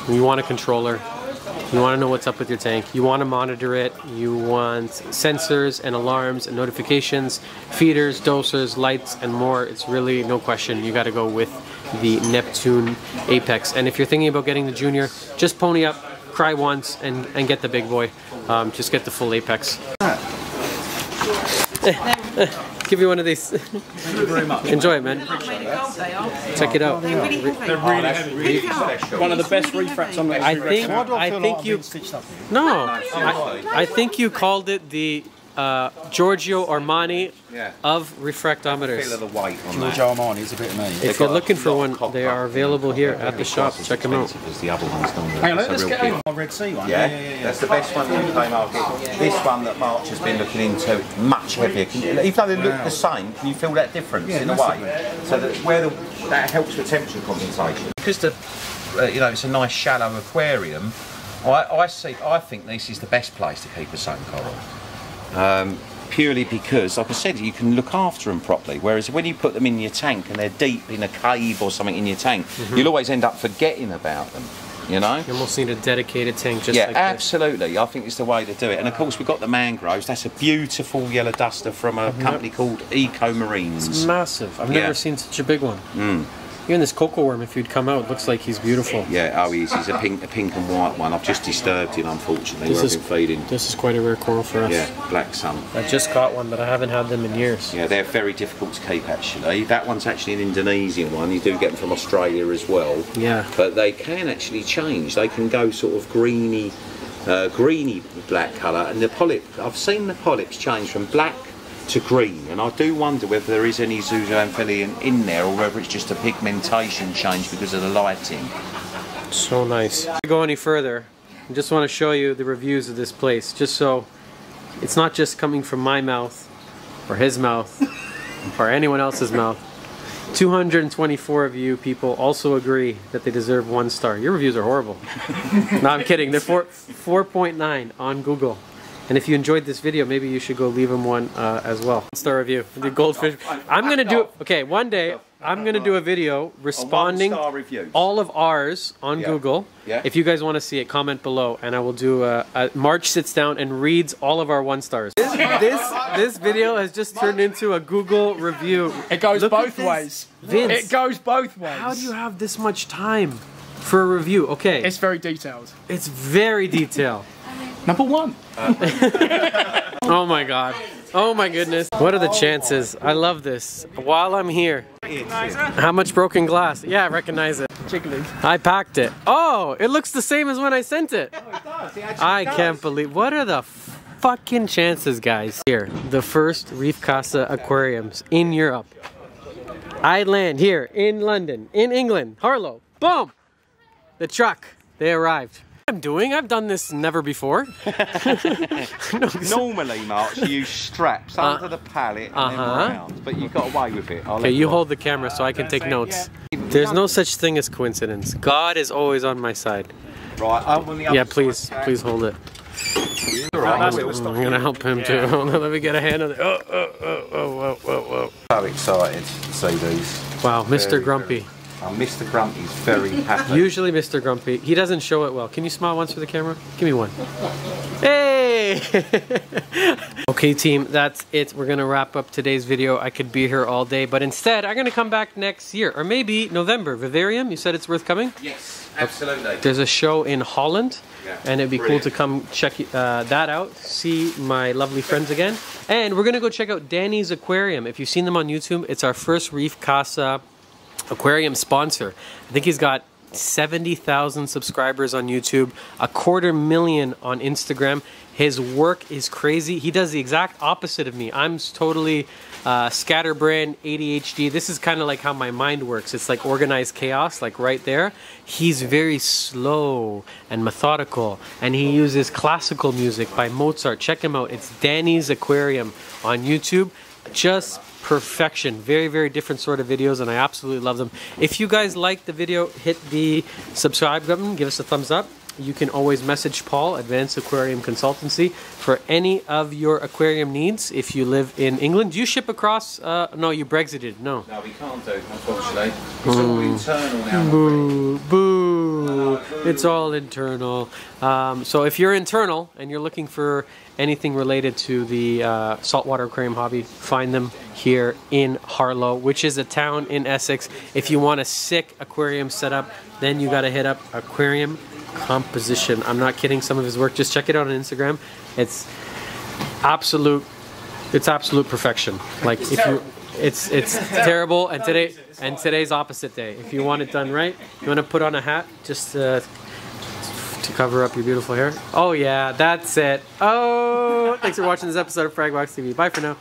you want a controller, you want to know what's up with your tank, you want to monitor it, you want sensors and alarms and notifications, feeders, dosers, lights, and more. It's really no question, you got to go with the Neptune Apex. And if you're thinking about getting the Junior, just pony up, cry once, and get the big boy. Just get the full Apex. Give you one of these. Thank you very much. Enjoy it, man. Check it out. They're really heavy. One of the best refracts on the I think you called it the Giorgio Armani of refractometers. Feel of the weight on that. Giorgio Armani is a bit mean. If you're looking for one, they are available here at the shop. Check them out. The other one's done. Hang on, let's get on. Red Sea one. Yeah, that's the best one in the UK market. This one that March has been looking into, much heavier. Even though they look the same, can you feel that difference in a way? So that helps with temperature compensation. Because it's a nice shallow aquarium. I think this is the best place to keep a sun coral. Purely because, like I said, you can look after them properly. Whereas when you put them in your tank and they're deep in a cave or something in your tank, you'll always end up forgetting about them. You know? You almost need a dedicated tank just like this. Yeah, absolutely. I think it's the way to do it. And of course, we've got the mangroves. That's a beautiful yellow duster from a company called Eco Marines. It's massive. I've never seen such a big one. Even this cocoa worm, if he'd come out, looks like he's beautiful. Yeah, oh, he's a pink and white one. I've just disturbed him, unfortunately, where I've been feeding. This is quite a rare coral for us. Yeah, black sun. I just caught one, but I haven't had them in years. Yeah, they're very difficult to keep, actually. That one's actually an Indonesian one. You do get them from Australia as well. Yeah. But they can actually change. They can go sort of greeny, greeny black colour, and the polyp, I've seen the polyps change from black to green, and I do wonder whether there is any zooxanthellae in there, or whether it's just a pigmentation change because of the lighting. So nice. Before we go any further, I just want to show you the reviews of this place, just so it's not just coming from my mouth, or his mouth, or anyone else's mouth. 224 of you people also agree that they deserve 1 star. Your reviews are horrible. No, I'm kidding. They're 4.9 on Google. And if you enjoyed this video, maybe you should go leave them one as well. 1-star review. The goldfish. I'm gonna do. Okay, one day I'm gonna do a video responding all of ours on Google. Yeah. If you guys want to see it, comment below, and I will do. March sits down and reads all of our 1 stars. This video has just turned into a Google review. It goes both ways. Vince, it goes both ways. How do you have this much time for a review? Okay. It's very detailed. It's very detailed. Number 1. Oh my god. Oh my goodness. What are the chances? I love this. While I'm here. How much broken glass? Yeah, I recognize it. Jiggly. I packed it. Oh, it looks the same as when I sent it. Oh, it does. It actually I does. can't believe. What are the fucking chances, guys? Here, the first Reef Casa aquariums in Europe. I land here in London, in England, Harlow. Boom! The truck. They arrived. I've done this never before. Normally, Mark, you use straps under the pallet and then round, but you got away with it. Okay, you hold the camera so I can take notes. There's no such thing as coincidence. God is always on my side. Right, on the other Yeah, please, side, please hold it. Right. I'm gonna help him too. Hold on, let me get a hand on it. Oh. So excited to see these. Wow, Mr. Very, Grumpy. Mr. Grumpy's very happy. Usually Mr. Grumpy. He doesn't show it well. Can you smile once for the camera? Give me one. Hey! Okay, team, that's it. We're gonna wrap up today's video. I could be here all day, but instead, I'm gonna come back next year, or maybe November. Vivarium, you said it's worth coming? Yes, absolutely. There's a show in Holland, Yeah, and it'd be cool to come check that out, see my lovely friends again. And we're gonna go check out Danny's Aquarium. If you've seen them on YouTube, it's our first Reef Casa aquarium sponsor. I think he's got 70,000 subscribers on YouTube, 250,000 on Instagram. His work is crazy. He does the exact opposite of me. I'm totally scatterbrained, ADHD. This is kind of like how my mind works. It's like organized chaos, like right there. He's very slow and methodical, and he uses classical music by Mozart. Check him out. It's Danny's Aquarium on YouTube. Just perfection. Very, very different sort of videos, and I absolutely love them. If you guys like the video, hit the subscribe button, give us a thumbs up. You can always message Paul, Advanced Aquarium Consultancy, for any of your aquarium needs if you live in England. Do you ship across? No, you Brexited. No. No, we can't do, unfortunately. It's all internal now. Boo, boo. It's all internal. So if you're internal and you're looking for anything related to the saltwater aquarium hobby, find them here in Harlow, which is a town in Essex. If you want a sick aquarium setup, then you got to hit up Aquarium Composition. I'm not kidding. Some of his work, just check it out on Instagram. It's absolute perfection. Like if you, it's terrible. And today's opposite day. If you want it done right, you want to put on a hat just to cover up your beautiful hair. Oh yeah, that's it. Oh, thanks for watching this episode of Fragbox TV. Bye for now.